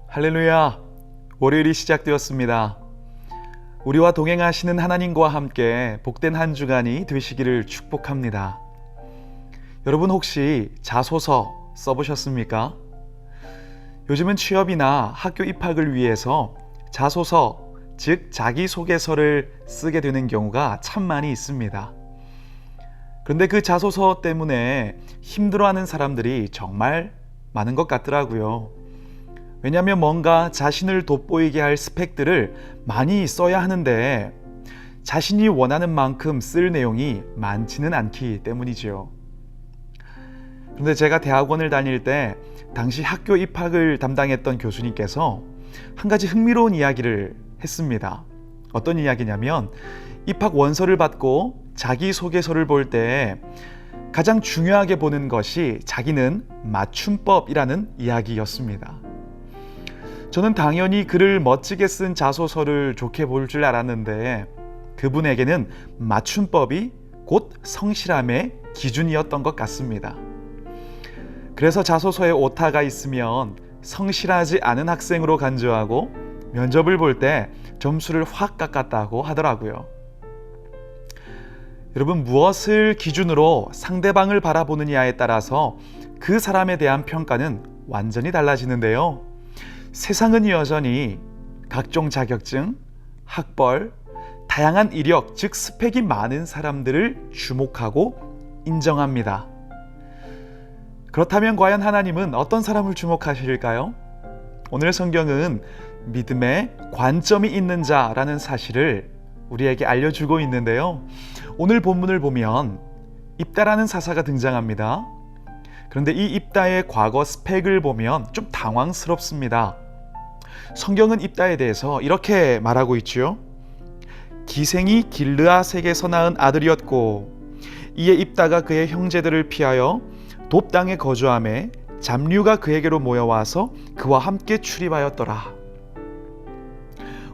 할렐루야! 월요일이 시작되었습니다. 우리와 동행하시는 하나님과 함께 복된 한 주간이 되시기를 축복합니다. 여러분 혹시 자소서 써보셨습니까? 요즘은 취업이나 학교 입학을 위해서 자소서, 즉 자기소개서를 쓰게 되는 경우가 참 많이 있습니다. 그런데 그 자소서 때문에 힘들어하는 사람들이 정말 많은 것 같더라고요. 왜냐하면 뭔가 자신을 돋보이게 할 스펙들을 많이 써야 하는데 자신이 원하는 만큼 쓸 내용이 많지는 않기 때문이죠. 그런데 제가 대학원을 다닐 때 당시 학교 입학을 담당했던 교수님께서 한 가지 흥미로운 이야기를 했습니다. 어떤 이야기냐면 입학 원서를 받고 자기소개서를 볼 때 가장 중요하게 보는 것이 자기는 맞춤법이라는 이야기였습니다. 저는 당연히 글을 멋지게 쓴 자소서를 좋게 볼 줄 알았는데 그분에게는 맞춤법이 곧 성실함의 기준이었던 것 같습니다. 그래서 자소서에 오타가 있으면 성실하지 않은 학생으로 간주하고 면접을 볼 때 점수를 확 깎았다고 하더라고요. 여러분, 무엇을 기준으로 상대방을 바라보느냐에 따라서 그 사람에 대한 평가는 완전히 달라지는데요. 세상은 여전히 각종 자격증, 학벌, 다양한 이력, 즉 스펙이 많은 사람들을 주목하고 인정합니다. 그렇다면 과연 하나님은 어떤 사람을 주목하실까요? 오늘 성경은 믿음에 관점이 있는 자라는 사실을 우리에게 알려주고 있는데요. 오늘 본문을 보면 입다라는 사사가 등장합니다. 그런데 이 입다의 과거 스펙을 보면 좀 당황스럽습니다. 성경은 입다에 대해서 이렇게 말하고 있죠. 기생이 길르앗에게서 낳은 아들이었고 이에 입다가 그의 형제들을 피하여 돕 땅에 거주하매 잡류가 그에게로 모여와서 그와 함께 출입하였더라.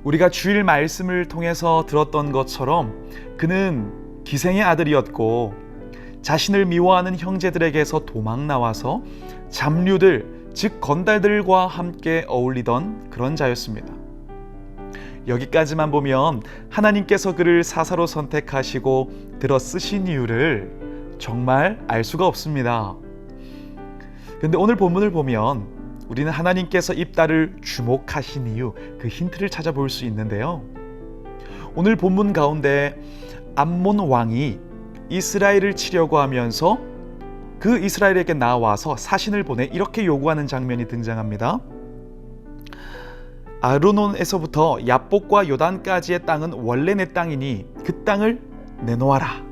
우리가 주일 말씀을 통해서 들었던 것처럼 그는 기생의 아들이었고 자신을 미워하는 형제들에게서 도망 나와서 잡류들, 즉 건달들과 함께 어울리던 그런 자였습니다. 여기까지만 보면 하나님께서 그를 사사로 선택하시고 들어 쓰신 이유를 정말 알 수가 없습니다. 그런데 오늘 본문을 보면 우리는 하나님께서 입다를 주목하신 이유, 그 힌트를 찾아볼 수 있는데요. 오늘 본문 가운데 암몬 왕이 이스라엘을 치려고 하면서 그 이스라엘에게 나와서 사신을 보내 이렇게 요구하는 장면이 등장합니다. 아르논에서부터 야복과 요단까지의 땅은 원래 내 땅이니 그 땅을 내놓아라.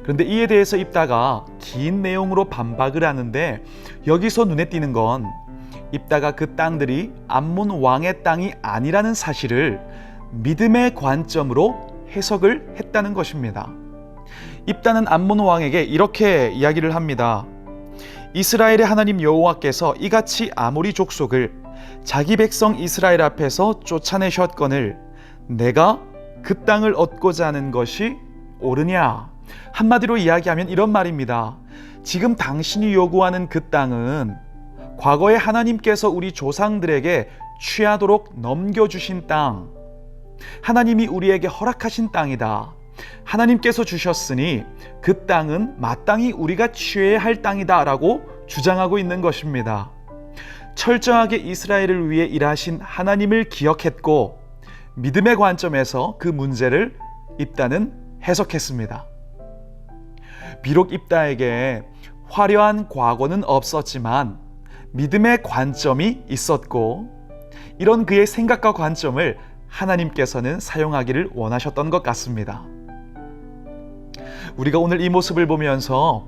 그런데 이에 대해서 입다가 긴 내용으로 반박을 하는데 여기서 눈에 띄는 건 입다가 그 땅들이 암몬 왕의 땅이 아니라는 사실을 믿음의 관점으로 해석을 했다는 것입니다. 입다는 암몬 왕에게 이렇게 이야기를 합니다. 이스라엘의 하나님 여호와께서 이같이 아모리 족속을 자기 백성 이스라엘 앞에서 쫓아내셨거늘 내가 그 땅을 얻고자 하는 것이 옳으냐? 한마디로 이야기하면 이런 말입니다. 지금 당신이 요구하는 그 땅은 과거에 하나님께서 우리 조상들에게 취하도록 넘겨주신 땅, 하나님이 우리에게 허락하신 땅이다. 하나님께서 주셨으니 그 땅은 마땅히 우리가 취해야 할 땅이다 라고 주장하고 있는 것입니다. 철저하게 이스라엘을 위해 일하신 하나님을 기억했고 믿음의 관점에서 그 문제를 입다는 해석했습니다. 비록 입다에게 화려한 과거는 없었지만 믿음의 관점이 있었고 이런 그의 생각과 관점을 하나님께서는 사용하기를 원하셨던 것 같습니다. 우리가 오늘 이 모습을 보면서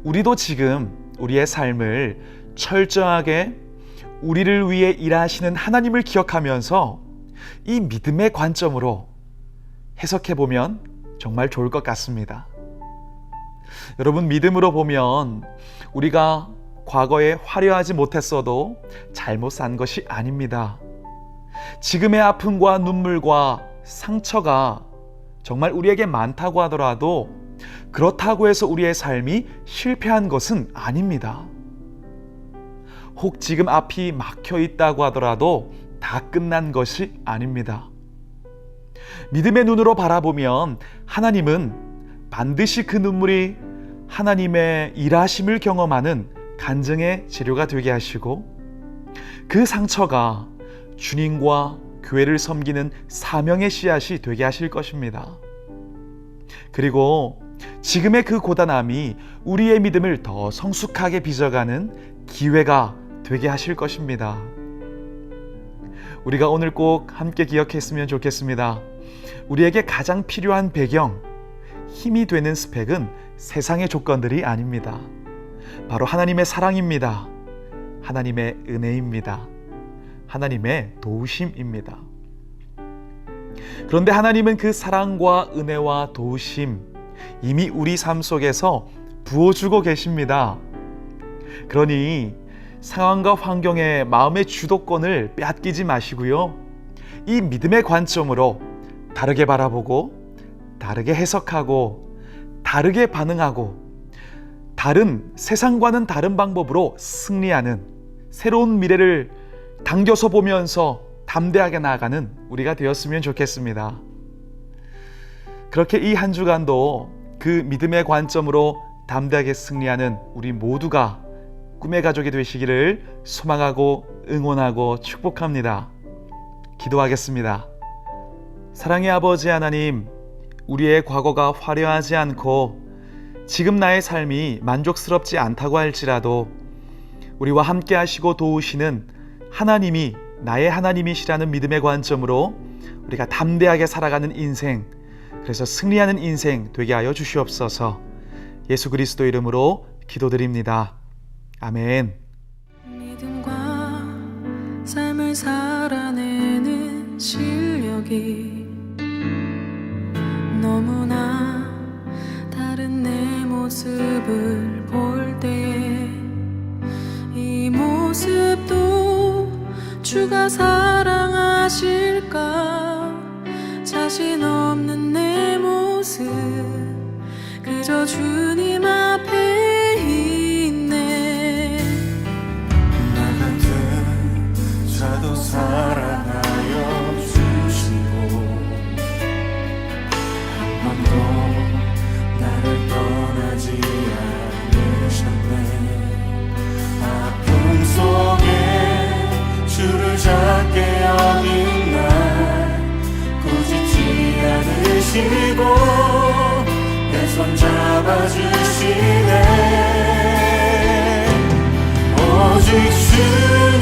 우리도 지금 우리의 삶을 철저하게 우리를 위해 일하시는 하나님을 기억하면서 이 믿음의 관점으로 해석해 보면 정말 좋을 것 같습니다. 여러분, 믿음으로 보면 우리가 과거에 화려하지 못했어도 잘못 산 것이 아닙니다. 지금의 아픔과 눈물과 상처가 정말 우리에게 많다고 하더라도 그렇다고 해서 우리의 삶이 실패한 것은 아닙니다. 혹 지금 앞이 막혀 있다고 하더라도 다 끝난 것이 아닙니다. 믿음의 눈으로 바라보면 하나님은 반드시 그 눈물이 하나님의 일하심을 경험하는 간증의 재료가 되게 하시고, 그 상처가 주님과 교회를 섬기는 사명의 씨앗이 되게 하실 것입니다. 그리고 지금의 그 고단함이 우리의 믿음을 더 성숙하게 빚어가는 기회가 되게 하실 것입니다. 우리가 오늘 꼭 함께 기억했으면 좋겠습니다. 우리에게 가장 필요한 배경, 힘이 되는 스펙은 세상의 조건들이 아닙니다. 바로 하나님의 사랑입니다. 하나님의 은혜입니다. 하나님의 도우심입니다. 그런데 하나님은 그 사랑과 은혜와 도우심 이미 우리 삶 속에서 부어주고 계십니다. 그러니 상황과 환경에 마음의 주도권을 빼앗기지 마시고요. 이 믿음의 관점으로 다르게 바라보고, 다르게 해석하고, 다르게 반응하고, 세상과는 다른 방법으로 승리하는 새로운 미래를 당겨서 보면서 담대하게 나아가는 우리가 되었으면 좋겠습니다. 그렇게 이 한 주간도 그 믿음의 관점으로 담대하게 승리하는 우리 모두가 꿈의 가족이 되시기를 소망하고 응원하고 축복합니다. 기도하겠습니다. 사랑의 아버지 하나님, 우리의 과거가 화려하지 않고 지금 나의 삶이 만족스럽지 않다고 할지라도 우리와 함께 하시고 도우시는 하나님이 나의 하나님이시라는 믿음의 관점으로 우리가 담대하게 살아가는 인생, 그래서 승리하는 인생 되게 하여 주시옵소서. 예수 그리스도 이름으로 기도드립니다. 아멘. 믿음과 삶을 살아내는 실력이 너무나 다른 내 모습을 볼 때에 이 모습도 주가 사랑하실까? 자신 없는 내 모습 그저 주님 앞에 있네. 나 같은 자도 사랑하여 주시고 한 번도 나를 떠나지 않으셨네. 아픔 속에 주를 작게 여긴 날 꾸짖지 않으시고 내 손 잡아주시네. 오직 주님